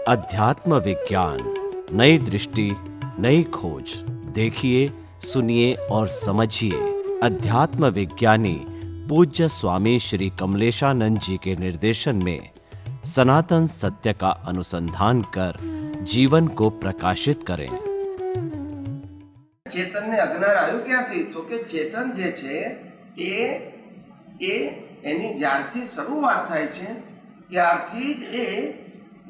अध्यात्म विज्ञान, नई दृष्टि, नई खोज। देखिए, सुनिए और समझिए। अध्यात्म विज्ञानी पूज्य स्वामी श्री कमलेशानंद जी के निर्देशन में सनातन सत्य का अनुसंधान कर जीवन को प्रकाशित करें। चेतन ने अज्ञान आयु क्या थी? तो के चेतन जे छे एनी ज्यारथी शरूआत थाय छे त्यारथी ज ए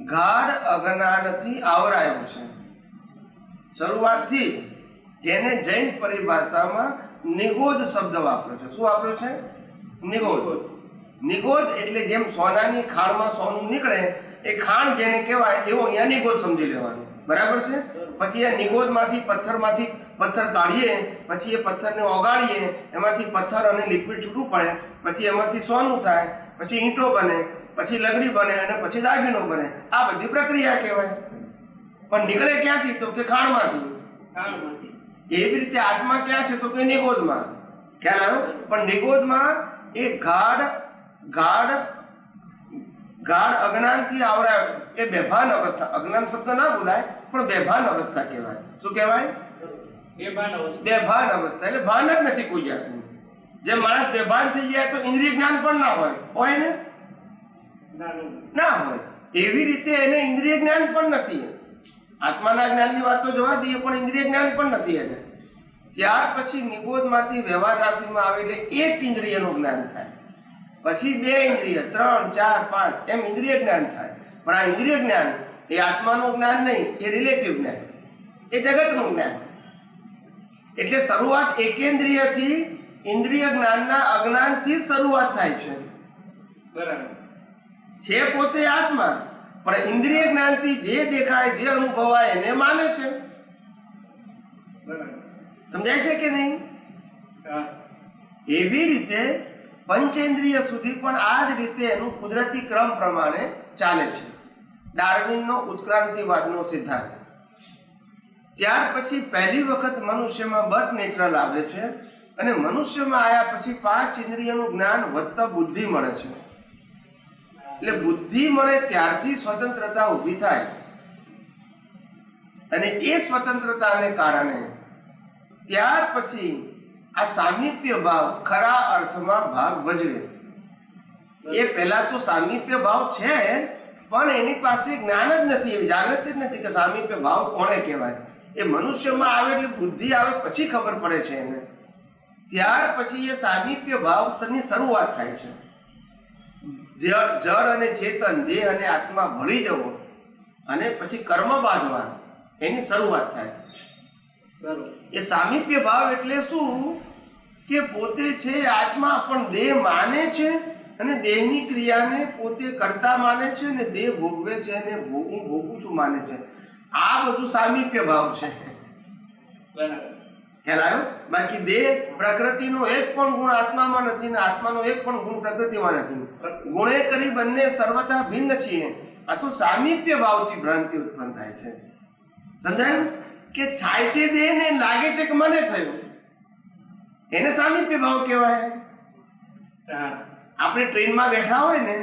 गाढ़ अज्ञानथी आवरायो छे। शरूआतथी जेने जैन परिभाषामां निगोद शब्द वापर्यो छे। शुं वापर्यो छे? निगोद। निगोद એટલે જેમ સોનાની ખાણમાં સોનું નીકળે એ ખાણ જેને કહેવાય એવો અહીંયા નિગોદ સમજી લેવાનું, બરાબર છે? પછી આ નિગોદમાંથી પથ્થર કાઢીએ, પછી એ પથ્થરને ઓગાળીએ, એમાંથી પથ્થર અને લિક્વિડ છૂટું પડે, પછી એમાંથી સોનું થાય, પછી ઈંટો બને, પછી લગડી બને અને પછી દાગીનો બને। આ બધી પ્રક્રિયા કહેવાય। પણ નીકળે ક્યાંથી? તો કે ખાણમાંથી। એવી રીતે આત્મા ક્યાં છે? તો કે નિગોદમાં। ખ્યાલ આવ્યો? પણ નિગોદમાં એ ગાઢ અજ્ઞાનથી આવરાય એ બેભાન અવસ્થા। અજ્ઞાન શબ્દ ના બોલાય પણ બેભાન અવસ્થા કહેવાય। શું કહેવાય? બેભાન અવસ્થા એટલે ભાન જ નથી કોઈ જાતનું। જે માણસ બેભાન થઈ જાય તો ઇન્દ્રિય જ્ઞાન પણ ના હોય ને? ના હોય। એવી રીતે એને ઇન્દ્રિય જ્ઞાન પણ નથી। આત્માના જ્ઞાનની વાત તો જવા દઈએ, પણ ઇન્દ્રિય જ્ઞાન પણ નથી એને। ત્યાર પછી નિગોદમાંથી વ્યવહાર રાશિમાં આવે એટલે એક ઇન્દ્રિયનું જ્ઞાન થાય, પછી 2 ઇન્દ્રિય, 3, 4, 5 એમ ઇન્દ્રિય જ્ઞાન થાય। પણ આ ઇન્દ્રિય જ્ઞાન એ આત્માનું જ્ઞાન નહીં, એ રિલેટિવ જ્ઞાન, એ જગતનું જ્ઞાન। એટલે શરૂઆત એકેન્દ્રિયથી ઇન્દ્રિય જ્ઞાનના અજ્ઞાનથી શરૂઆત થાય છે। બરાબર છે પોતે આત્મા, પણ ઇન્દ્રિય જ્ઞાનથી જે દેખાય, જે અનુભવાય એને માને છે। સમજાય છે કે નહીં? એવી રીતે પંચેન્દ્રિય સુધી પણ આ જ રીતે એનું કુદરતી ક્રમ પ્રમાણે ચાલે છે। ડાર્વિનનો ઉત્ક્રાંતિવાદનો સિદ્ધાંત। ત્યાર પછી પહેલી વખત મનુષ્યમાં બર્થ નેચરલ આવે છે અને મનુષ્યમાં આવ્યા પછી 5 ઇન્દ્રિયનું જ્ઞાન વધતા બુદ્ધિ મળે છે। એટલે બુદ્ધિ મળે ત્યારથી સ્વતંત્રતા ઊભી થાય અને એ સ્વતંત્રતાને કારણે ત્યાર પછી આ સામીપ્ય ભાવ ખરા અર્થમાં ભાગ ભજવે। એ પહેલા તો સામીપ્ય ભાવ છે પણ એની પાસે જ્ઞાન જ નથી, જાગૃતિ જ નથી કે સામીપ્ય ભાવ કોને કહેવાય। એ મનુષ્યમાં આવે એટલે બુદ્ધિ આવે પછી ખબર પડે છે એને। ત્યાર પછી એ સામીપ્ય ભાવની શરૂઆત થાય છે। જળ અને ચેતન, દેહ અને આત્મા ભળી જવો અને પછી કર્મ બાંધવા એની શરૂઆત થાય। એ સામીપ્ય ભાવ એટલે શું? કે પોતે છે આત્મા પણ દેહ માને છે અને દેહની ક્રિયાને પોતે કરતા માને છે અને દેહ ભોગવે છે અને હું ભોગું છું માને છે। આ બધું સામીપ્ય ભાવ છે। ખ્યાલ આવ્યો? બાકી દેહ પ્રકૃતિનો એક પણ ગુણ આત્મામાં નથી ને આત્માનો એક પણ ગુણ પ્રકૃતિમાં નથી। ગુણે કરી બંને સર્વથા ભિન્ન છીએ। આ તો સામીપ્ય ભાવથી ભ્રાંતિ ઉત્પન્ન થાય છે। સમજાયું? કે થાય છે દેહને લાગે છે કે મને થયું, એને સામીપ્ય ભાવ કહેવાય। આપણે ટ્રેનમાં બેઠા હોય ને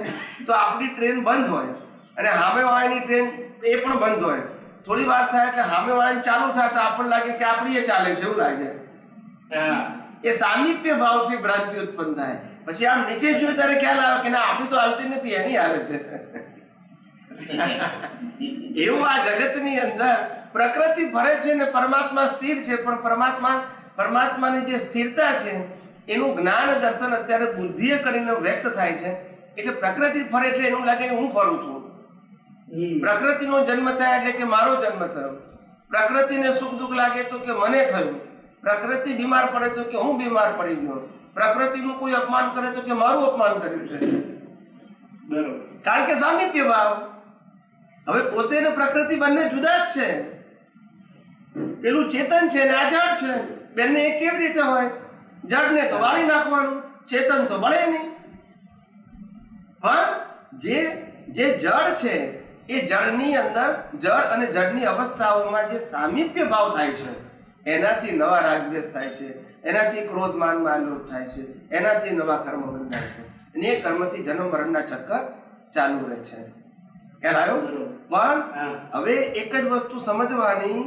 તો આપણી ટ્રેન બંધ હોય અને સામેવાળાની ટ્રેન એ પણ બંધ હોય। થોડી વાર થાય એટલે સામેવાળાની ચાલુ થાય તો આપણને લાગે કે આપણી એ ચાલે છે, એવું લાગે। એ સામીપ્ય ભાવથી ભ્રાંતિ ઉત્પન્ન થાય। પછી આમ નીચે જોયું ત્યારે ખ્યાલ આવે કે ના, આપણી તો હાલતી નથી, એની હાલે છે। એવું આ જગતની અંદર પ્રકૃતિ ફરે છે ને પરમાત્મા સ્થિર છે, પણ પરમાત્માની જે સ્થિરતા છે એનું જ્ઞાન દર્શન અત્યારે બુદ્ધિએ કરીને વ્યક્ત થાય છે। એટલે પ્રકૃતિ ફરે એટલે એનું લાગે કે હું ફરું છું। પ્રકૃતિનો જન્મ થાય એટલે કે મારો જન્મ થયો। પ્રકૃતિને સુખ દુઃખ લાગે તો કે મને થયું। પ્રકૃતિ બીમાર પડે તો કે હું બીમાર પડી ગયો। પ્રકૃતિનું કોઈ અપમાન કરે તો કે મારું અપમાન કર્યું છે। બરાબર, કારણ કે સામીપ્ય ભાવ। હવે પોતે ને પ્રકૃતિ બંને જુદા જ છે। પેલું ચેતન છે ને આ જળ છે, બંને એક કેવી રીતે હોય? જળને તો વાળી નાખવાનું, ચેતન તો બળે નહીં। પણ જે જળ છે એ જળની અંદર, જળ અને જળની અવસ્થાઓમાં જે સામીપ્ય ભાવ થાય છે એનાથી નવા રાગદ્વેષ થાય છે, એનાથી ક્રોધ માન લોભ થાય છે, એનાથી નવા કર્મ બંધાય છે અને એ કર્મથી જન્મ મરણના ચક્કર ચાલુ રહે છે। ખ્યાલ આવ્યો? પણ હા. હવે એક જ વસ્તુ સમજવાની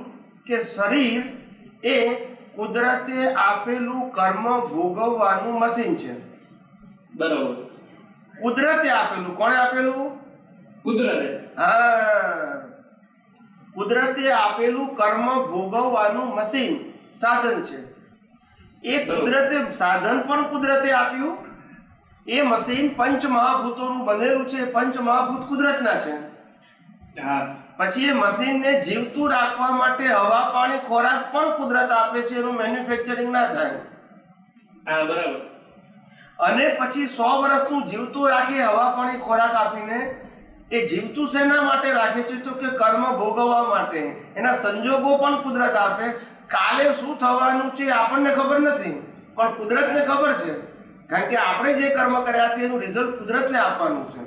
કે શરીર એ કુદરતે આપેલું કર્મ ભોગવવાનું મશીન છે. બરોબર. કુદરતે આપેલું, કોણે આપેલું? કુદરતે. હા, કુદરતે આપેલું કર્મ ભોગવવાનું મશીન, સાધન છે. એ કુદરતે સાધન પણ કુદરતે આપ્યું. એ મશીન પંચ મહાભૂતોનું બનેલું છે. પંચ મહાભૂત કુદરતના છે. હા. પછી એ મશીનને જીવતું રાખવા માટે હવા, પાણી, ખોરાક પણ કુદરત આપે છે. એનું મેન્યુફેક્ચરિંગ ના થાય. હા, બરાબર. અને પછી 100 વર્ષનું જીવતું રાખે, હવા, પાણી, ખોરાક આપીને. એ જીવતું શેના માટે રાખે છે? તો કે કર્મ ભોગવવા માટે. એના સંજોગો પણ કુદરત આપે. કાલે શું થવાનું છે આપણને ખબર નથી, પણ કુદરતને ખબર છે. કારણ કે આપણે જે કર્મ કર્યા છે એનું રિઝલ્ટ કુદરતને આપવાનું છે.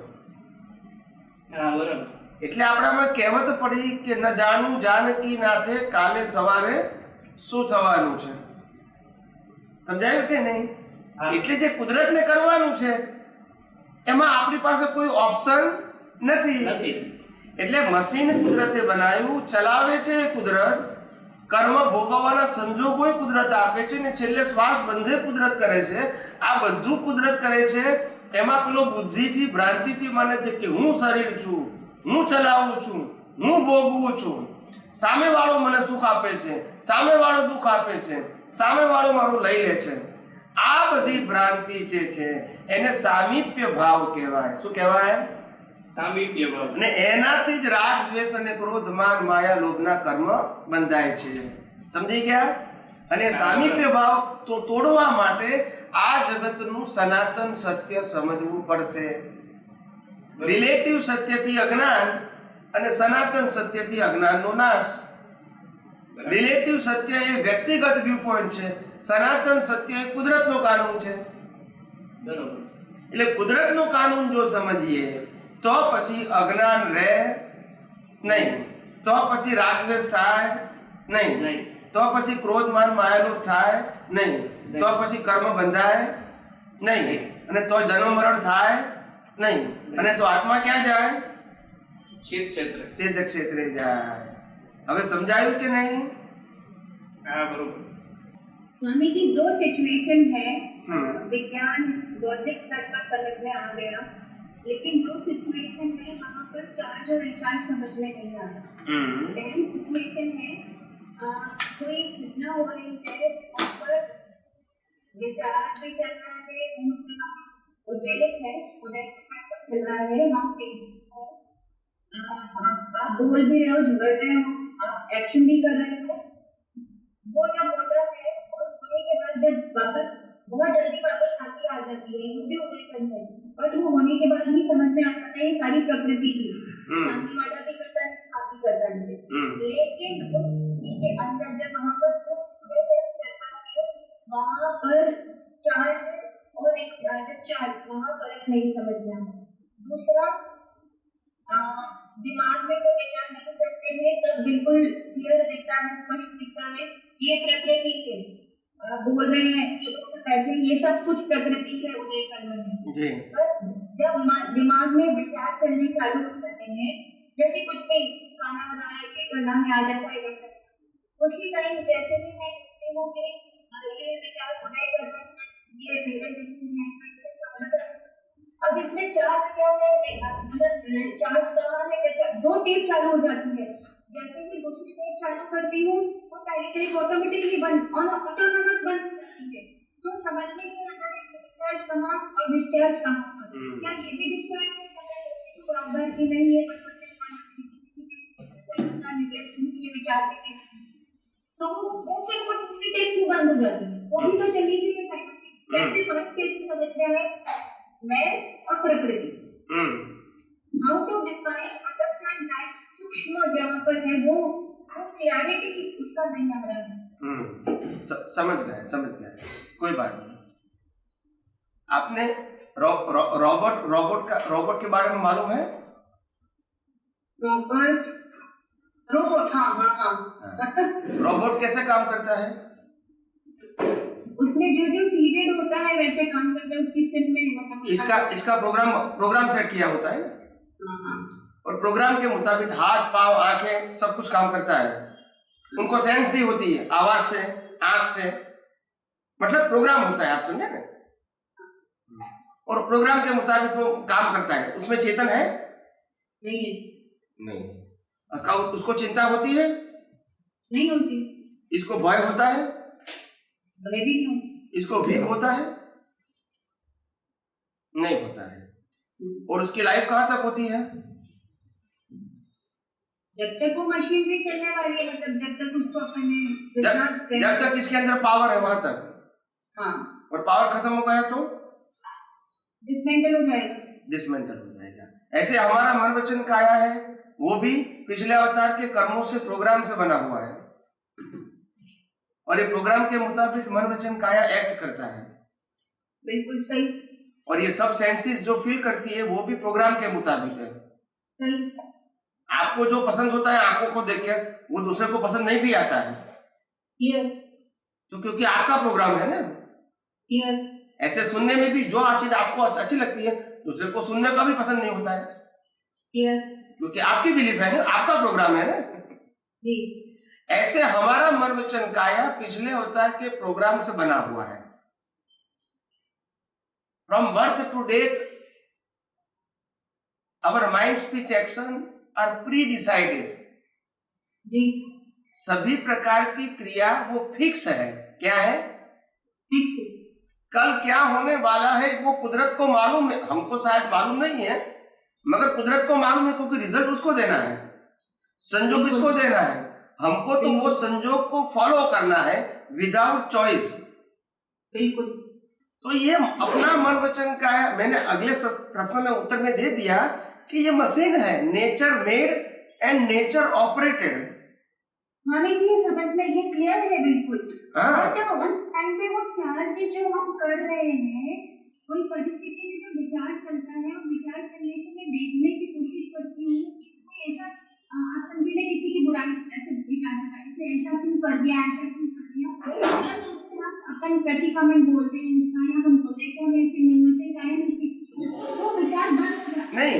હા, બરાબર. એટલે આપણામાં કહેવત પડી કે ન જાણું જાનકી નાથે, કાલે સવારે શું થવાનું છે. સમજાયું કે નહીં? હા. એટલે જે કુદરતને કરવાનું છે એમાં આપણી પાસે કોઈ ઓપ્શન નથી. એટલે મશીન કુદરતે બનાવ્યું, ચલાવે છે કુદરત, કર્મ ભોગવવાના સંજોગો કુદરત આપે છે, ને છેલ્લે શ્વાસ બંધે કુદરત કરે છે. આ બધું કુદરત કરે છે. એમાં પેલો બુદ્ધિથી, ભ્રાંતિથી માને છે કે હું શરીર છું, હું ચલાવું છું, હું ભોગવું છું, સામેવાળો મને સુખ આપે છે, સામેવાળો દુઃખ આપે છે, સામેવાળો મારું લઈ લે છે. આ બધી ભ્રાંતિ જે છે એને સામીપ્ય ભાવ કહેવાય. શું કહેવાય? સામીપ્ય ભાવ. ને એનાથી જ રાગ, દ્વેષ અને ક્રોધ, માન, માયા, લોભના કર્મ બંધાય છે. સમજી ગયા? અને સામીપ્ય ભાવ તો તોડવા માટે આ જગતનું સનાતન સત્ય સમજવું પડશે. રિલેટિવ સત્યથી અજ્ઞાન અને સનાતન સત્યથી અજ્ઞાનનો નાશ. રિલેટિવ સત્ય એ વ્યક્તિગત વ્યૂ પોઈન્ટ છે. સનાતન સત્ય એ કુદરતનો કાનૂન છે. બરોબર. એટલે કુદરતનો કાનૂન જો સમજીએ તો પછી અજ્ઞાન રહે નહીં, તો પછી રાગદ્વેષ થાય નહીં, તો પછી ક્રોધ, માન, માયાલોભ થાય નહીં, તો પછી કર્મ બંધાય નહીં, અને તો જન્મ મરણ થાય નહીં, અને તો આત્મા ક્યાં જાય? સિદ્ધ ક્ષેત્રે જાય. હવે સમજાયું કે નહીં? हाँ, बरोबर. स्वामी जी, 2 सिचुएशन है. विज्ञान बौद्धिक स्तर पर समझ में आ गया, लेकिन 2 सिचुएशन है वहाँ पर चार्ज और रिचार्ज समझ में नहीं आता. पहली सिचुएशन है कोई घटना हो रही है जहाँ पर रिचार्ज भी चल रहा है, उद्वेलित है, उदय चल रहा है, वहाँ पे आप बोल भी रहे हो, झगड़ रहे हो, आप एक्शन भी कर रहे हो. वो जब होता है और होने के बाद जब वापस बहुत जल्दी वापस शांति आ जाती है, वो भी उदय करते हैं, बट वो होने के बाद भी समझ में आता है ये सारी प्रकृति की, शांति वाला भी करता है, आप भी करता है. लेकिन उसके अंदर जब वहाँ पर वहाँ पर चार्ज और एक डिस्चार्ज, वहाँ फर्क नहीं समझ में आता. दूसरा, दिमाग में कोई विचार नहीं चलते हैं तब बिल्कुल क्लियर दिखता है, स्पष्ट दिखता है ये प्रकृति है. बोल रहे हैं शुरू से बैठे, ये सब कुछ प्रकृति है उदय करने में. पर जब दिमाग में विचार चलने चालू हो जाते हैं, जैसे कुछ भी खाना बनाया कि करना में आ जाता है, उसी टाइम जैसे भी मैं कहती हूँ कि ये विचार उदय करना, ये मेरे नहीं है. अब इसमें चार्ज क्या है, चार्ज कहाँ है, कैसे 2 टेप चालू हो जाती है. जैसे कि दूसरी टेप चालू करती हूँ वो पहली टेप ऑटोमेटिकली बंद ऑटोनॉमस बंद हो जाती है. तो समझ में नहीं आता है डिस्चार्ज कहाँ और डिस्चार्ज कहाँ पर. क्या ये भी डिस्चार्ज हो सकता है तो बराबर की नहीं है, ये विचार के तो वो फिर वो दूसरी टेप क्यों बंद हो जाती है, वो भी तो चलनी चाहिए. कैसे फर्क कैसे समझ में आए मैं और प्रकृति. How to define understand that सूक्ष्म जहाँ पर है वो क्लैरिटी उसका नहीं आ रहा है. समझ गए, कोई बात नहीं. आपने रोबोट के बारे में मालूम है? रोबोट हाँ. रोबोट कैसे काम करता है? उसमें जो फीडेड होता है वैसे काम करता है, उसकी सिम में मतलब इसका प्रोग्राम सेट किया होता है ना. और प्रोग्राम के मुताबिक हाथ पांव आंखें सब कुछ काम करता है, उनको सेंस भी होती है आवाज से, आंख से, मतलब प्रोग्राम होता है, आप समझे ना। और प्रोग्राम के मुताबिक वो काम करता है, उसमें चेतन है नहीं। उसको चिंता होती है नहीं होती। इसको भय होता है भय भी नहीं होती। इसको भीख होता है नहीं होता है। और उसकी लाइफ कहां तक होती है? जब तक वो मशीन भी चलने वाली है, मतलब जब तक उसको अपने जब तक इसके अंदर पावर है वहां तक। हाँ। और पावर खत्म हो गया तो डिसमेंटल हो जाएगा। डिसमेंटल हो जाएगा। ऐसे हमारा मन वचन काया है, वो भी पिछले अवतार के कर्मों से, प्रोग्राम से बना हुआ है। और ये प्रोग्राम के मुताबिक मन वचन काया एक्ट करता है। बिल्कुल सही। और ये सब सेंसेस जो फील करती है वो भी प्रोग्राम के मुताबिक है। सही। आपको जो पसंद होता है आंखों को देखकर, वो दूसरे को पसंद नहीं भी आता है। Yes. तो क्योंकि आपका प्रोग्राम है ना। Yes. ऐसे सुनने में भी जो चीज आपको अच्छी लगती है, दूसरे को सुनने का भी पसंद नहीं होता है। Yes. क्योंकि आपकी बिलीफ है ना, आपका प्रोग्राम है ना। जी। ऐसे हमारा मन वचन काया पिछले अवतार के प्रोग्राम से बना हुआ है। From birth to death our mind, speech, action are pre decided. जी। सभी प्रकार की क्रिया वो फिक्स है। क्या है? फिक्स। कल क्या होने वाला है वो कुदरत को मालूम है, हमको शायद मालूम नहीं है, मगर कुदरत को मालूम है, क्योंकि रिजल्ट उसको देना है, संजोग इसको देना है। हमको तो वो संजोग को फॉलो करना है विदाउट चॉइस। बिल्कुल। तो ये अपना मन वचन का है। मैंने अगले प्रश्न में उत्तर में दे दिया कि ये मशीन है, nature made and nature operated. माने कि ये समझ में ये क्लियर है बिल्कुल। हाँ। उस टाइम पे वो चार्ज जो हम कर रहे हैं, कोई परिस्थिति में जो विचार चलता है, और विचार करने से मैं देखने की कोशिश करती हूँ कोई ऐसा आप समझिए मैं किसी की बुराई ऐसे विचार करता है, इसने ऐसा क्यों कर दिया, ऐसा क्यों कर दिया, अपन प्रति कमेंट बोलते हैं इंसान, या हम बोलते हैं कि हम ऐसे मिलते हैं, वो विचार बंद हो जाता है। नहीं,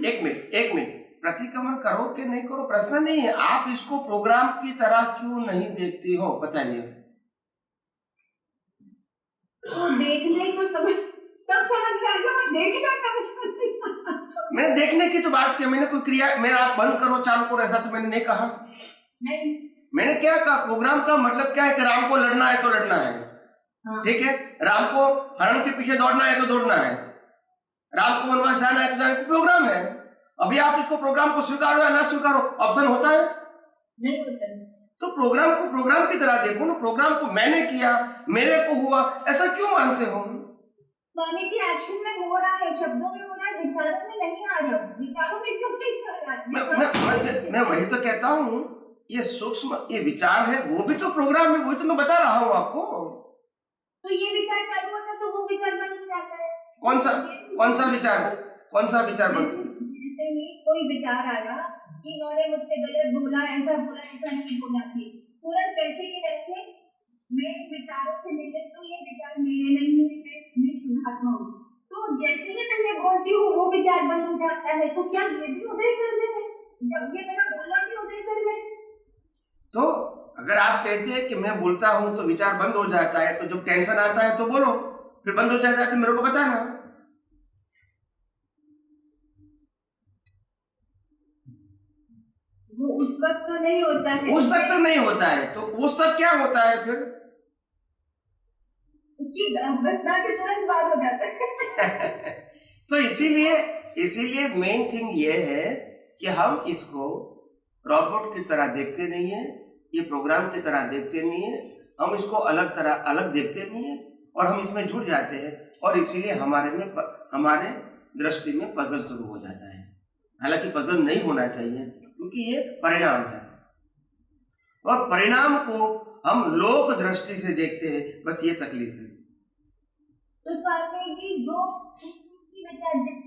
एक मिनट प्रतिक्रमण करो कि नहीं करो प्रश्न नहीं है। आप इसको प्रोग्राम की तरह क्यों नहीं देखती हो, बताइए। तो देखने को समझ तब समझ में आएगा, मैं देखने का समझ। मैंने देखने की तो बात की, मैंने कोई क्रिया मेरा आप बंद करो चालू करो ऐसा तो मैंने नहीं कहा। नहीं। मैंने क्या कहा, प्रोग्राम का मतलब क्या है कि राम को लड़ना है तो लड़ना है। हाँ। ठीक है, राम को हरण के पीछे दौड़ना है तो दौड़ना है, राम को वनवास जाना है तो जाना है, प्रोग्राम है। अभी आप इसको प्रोग्राम को स्वीकारो या ना स्वीकारो, ऑप्शन होता है? नहीं होता। तो प्रोग्राम को प्रोग्राम की तरह देखो ना। प्रोग्राम को मैंने किया, मेरे को हुआ, ऐसा क्यों मानते हो? माने कि एक्शन में हो रहा है, शब्दों में हो रहा है, विचारों में नहीं आ रहा। विचारों में क्यों नहीं कर रहा? मैं वही तो कहता हूँ, ये सूक्ष्म ये विचार है, वो भी तो प्रोग्राम है, वही तो मैं बता रहा हूँ आपको। तो ये विचार चालू होता तो वो विचार बंद हो जाता है। कौन सा विचार बंद? जैसे ही कोई विचार आया कि इन्होंने मुझसे गलत बोला, ऐसा नहीं बोला थी, तुरंत वैसे के वैसे मैं विचारों से मिले तो ये विचार मेरे नहीं है, मैं शुद्धात्मा हूँ। तो जैसे ही मैं ये बोलती हूँ वो विचार बंद हो जाता है। तो क्या ये भी उदय कर रहे हैं? जब ये मैंने बोला भी उदय कर रहे हैं। तो अगर आप कहते हैं कि मैं बोलता हूं तो विचार बंद हो जाता है, तो जब टेंशन आता है तो बोलो, फिर बंद हो जाता है तो मेरे को बताना। वो उस वक्त तो नहीं होता है। उस तक तो नहीं होता है, तो उस तक क्या होता है फिर? उसकी घटना के तुरंत बाद हो जाता है। तो इसीलिए मेन थिंग ये है कि हम इसको रोबोट की तरह देखते नहीं है, ये प्रोग्राम की तरह देखते नहीं है, हम इसको अलग देखते नहीं है, और हम इसमें जुड़ जाते हैं, और इसीलिए हमारे दृष्टि में पजल शुरू हो जाता है। हालांकि पजल नहीं होना चाहिए, क्योंकि ये परिणाम है, और परिणाम को हम लोक दृष्टि से देखते हैं, बस ये तकलीफ है। तो स्वामी जी जो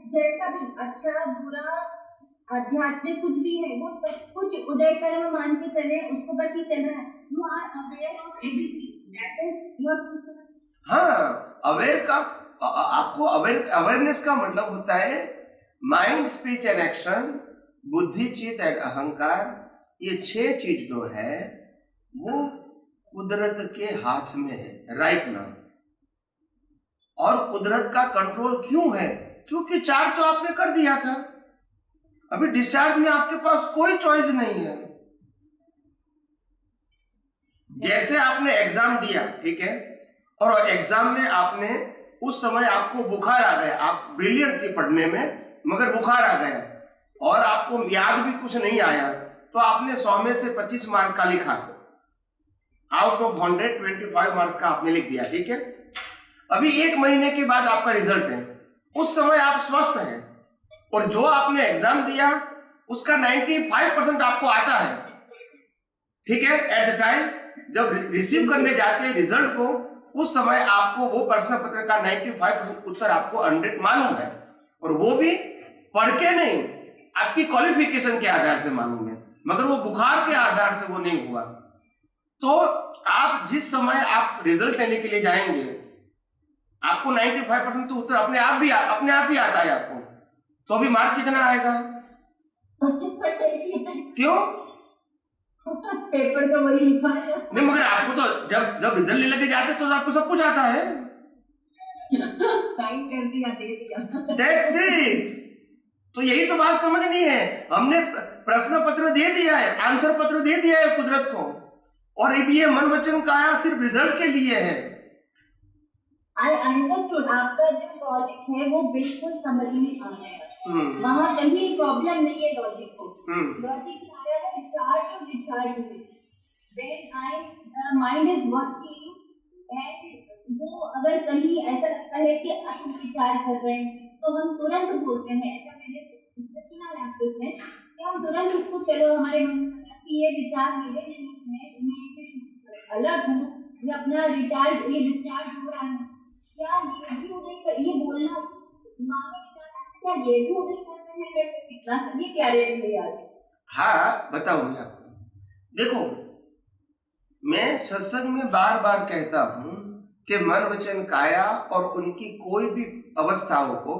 जैसा भी अच्छा बुरा आध्यात्मिक कुछ भी है, वो सब कुछ उदय कर्म मान के चले, उसको बस ही चल रहा है। You are aware of everything, that is your. हाँ, अवेयर का आपको अवेयरनेस का मतलब होता है माइंड, स्पीच एंड एक्शन, बुद्धि, चित्त एंड अहंकार, ये 6 चीज जो है वो कुदरत के हाथ में है राइट नाउ। और कुदरत का कंट्रोल क्यों है? क्योंकि चार्ज तो आपने कर दिया था, अभी डिस्चार्ज में आपके पास कोई चॉइस नहीं है। जैसे आपने एग्जाम दिया, ठीक है, और एग्जाम में आपने उस समय आपको बुखार आ गया, आप ब्रिलियंट थी पढ़ने में मगर बुखार आ गया और आपको याद भी कुछ नहीं आया, तो आपने 100 में से 25 मार्क का लिखा, आउट ऑफ 100 25 मार्क्स का आपने लिख दिया, ठीक है। अभी 1 महीने के बाद आपका रिजल्ट है, उस समय आप स्वस्थ हैं और जो आपने एग्जाम दिया उसका 95% आपको आता है, ठीक है। एट द टाइम जब रिसीव करने जाते हैं रिजल्ट को, उस समय आपको वो प्रश्न पत्र का 95% उत्तर आपको 100 मालूम है, और वो भी पढ़ के नहीं, आपकी क्वालिफिकेशन के आधार से मालूम है, मगर वो बुखार के आधार से वो नहीं हुआ। तो आप जिस समय आप रिजल्ट लेने के लिए जाएंगे, आपको 95% तो उत्तर अपने आप भी आता है आपको, तो अभी मार्क कितना आएगा? 25%। क्यों? पेपर तो वही लिखा है। नहीं, मगर आपको तो जब रिजल्ट ले लेके जाते तो आपको सब कुछ आता है। टाइम कर दिया, दे दिया। That's it। तो यही तो बात समझनी है, हमने प्रश्न पत्र दे दिया है, आंसर पत्र दे दिया है कुदरत को, और अब ये मन वचन काया सिर्फ रिजल्ट के लिए है। I understood, आपका जो लॉजिक है वो बिल्कुल समझ में आ रहा है, वहाँ कहीं प्रॉब्लम नहीं है लॉजिक को। लॉजिक आ रहा है चार्ज और डिस्चार्ज में, when I mind is working and वो अगर कहीं ऐसा लगता है कि हम विचार कर रहे हैं तो हम तुरंत बोलते हैं, ऐसा मैंने सुना है आपके में कि हम तुरंत उसको, चलो हमारे मन में कि ये विचार मेरे नहीं, मैं अलग हूँ, ये अपना रिचार्ज, ये डिस्चार्ज हो रहा है, क्या ये भी उधर ये बोलना दिमाग में क्या ये भी उधर करते हैं, वैसे कितना ये क्या रेट है यार। हाँ बताओ मैं आपको, देखो मैं सत्संग में बार बार कहता हूं कि मन वचन काया और उनकी कोई भी अवस्थाओं को,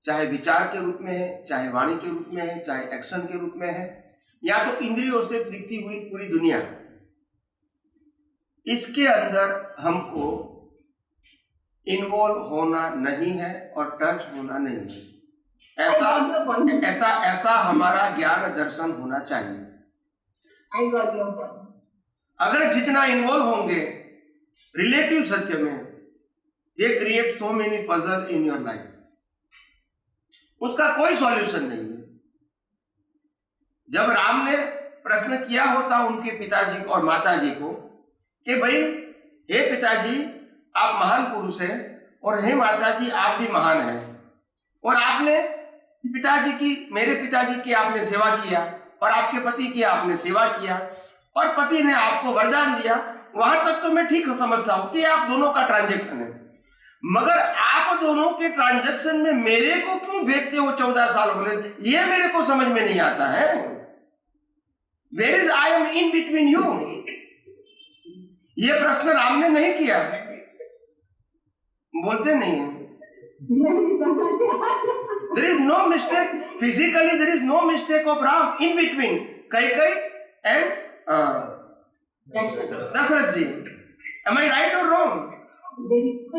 चाहे विचार के रूप में है, चाहे वाणी के रूप में है, चाहे एक्शन के रूप में है, या तो इंद्रियों से दिखती हुई पूरी दुनिया, इसके अंदर हमको इन्वॉल्व होना नहीं है और टच होना नहीं है। ऐसा हमारा ज्ञान दर्शन होना चाहिए। I got your point. अगर जितना इन्वॉल्व होंगे रिलेटिव सत्य में, they create so many puzzle in your life, उसका कोई सॉल्यूशन नहीं है। जब राम ने प्रश्न किया होता उनके पिताजी और माताजी को कि भाई हे पिताजी आप महान पुरुष हैं और हे माताजी आप भी महान हैं, और आपने मेरे पिताजी की आपने सेवा किया और आपके पति की आपने सेवा किया और पति ने आपको वरदान दिया, वहां तक तो मैं ठीक समझता हूं कि आप दोनों का ट्रांजैक्शन है, मगर आप दोनों के ट्रांजैक्शन में मेरे को क्यों भेजते हो 14 साल होने, ये मेरे को समझ में नहीं आता है। Where is I am in between you, ये प्रश्न राम ने नहीं किया, बोलते नहीं है। There is no mistake physically, there is no mistake of Ram in between Kaikai and Dasharath ji. Am I right or wrong?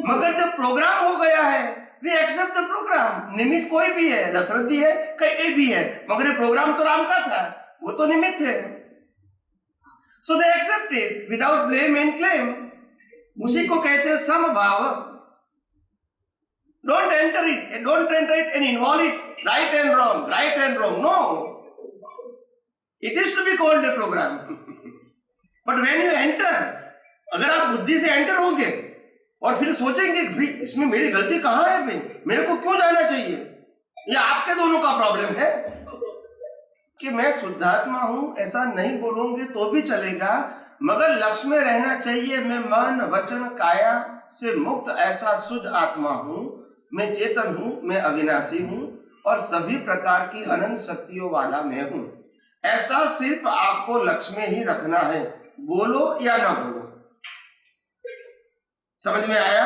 मगर जब प्रोग्राम हो गया है, we accept the program। निमित्त कोई भी है, दशरथ भी है, कैकेयी भी है, मगर ये प्रोग्राम तो राम का था, वो तो निमित्त है। So they accept it without blame and claim। उसी को कहते हैं समभाव। Don't enter it and involve it, right and wrong, no। It is to be called a program। But when you enter, अगर आप बुद्धि से एंटर होंगे और फिर सोचेंगे भाई इसमें मेरी गलती कहाँ है, भाई मेरे को क्यों जाना चाहिए, ये आपके दोनों का प्रॉब्लम है। कि मैं शुद्धात्मा हूं ऐसा नहीं बोलोगे तो भी चलेगा, मगर लक्ष्य में रहना चाहिए, मैं मन वचन काया से मुक्त ऐसा शुद्ध आत्मा हूं, मैं चेतन हूं, मैं अविनाशी हूं और सभी प्रकार की अनंत शक्तियों वाला मैं हूं। ऐसा सिर्फ आपको लक्ष्य में ही रखना है, बोलो या ना बोलो। समझ में आया?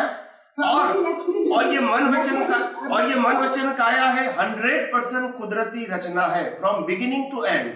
और ये मन वचन काया है 100% कुदरती रचना है फ्रॉम बिगिनिंग टू एंड।